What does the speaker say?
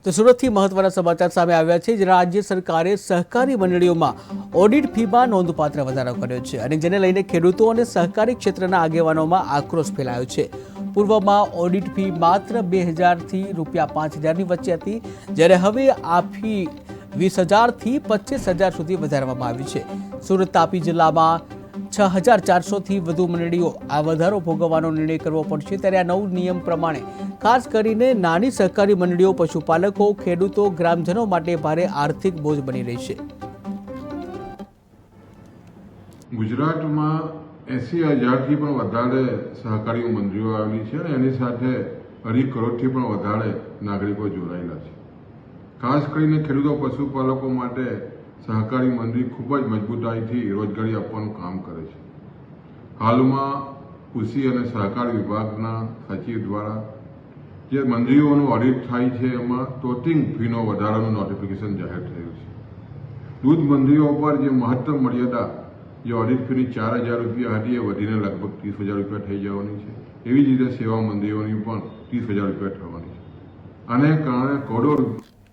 તો સુરતથી મહત્વના સમાચાર સામે આવ્યા છે. રાજ્ય સરકારે સહકારી મંડળીઓમાં ઓડિટ ફીમાં નોંધપાત્ર વધારો કર્યો છે અને જેને લઈને ખેડૂતો અને સહકારી ક્ષેત્રના આગેવાનોમાં આક્રોશ ફેલાયો છે. પૂર્વમાં ઓડિટ ફી માત્ર 2,000થી ₹5,000ની વચ્ચે હતી, જ્યારે હવે આ ફી 20,000થી 25,000 સુધી વધારવામાં આવી છે. સુરત તાપી જિલ્લામાં 6,400થી વધુ મંડળીઓ આ વધારો ભોગવવાનો નિર્ણય કરવો પડશે. ત્યારે આ નવું નિયમ પ્રમાણે ખાસ કરીને નાની સહકારી મંડળીઓ પશુપાલકો, ખેડૂતો, ગ્રામજનો માટે ભારે આર્થિક બોજ બની રહી છે. ગુજરાતમાં 80,000થી પણ વધારે સહકારી મંડળીઓ આવેલી છે અને એની સાથે 2.5 કરોડથી પણ વધારે નાગરિકો જોડાયેલા છે. ખાસ કરીને ખેડૂતો, પશુપાલકો માટે સહકારી મંડળી ખૂબ જ મજબૂતાઈથી રોજગારી આપવાનું કામ કરે છે. હાલમાં કૃષિ અને સહકાર વિભાગના સચિવ દ્વારા જે મંડળીઓનું ઓડિટ થાય છે એમાં ટોટિંગ ફીનો વધારાનું નોટિફિકેશન જાહેર થયું છે. દૂધ મંડળીઓ પર જે મહત્તમ મર્યાદા જે ઓડિટ ફીની ₹4,000 હતી એ વધીને લગભગ ₹30,000 થઈ જવાની છે. એવી જ રીતે સેવા મંડળીઓની પણ ₹30,000 થવાની છે. આને કારણે કરોડો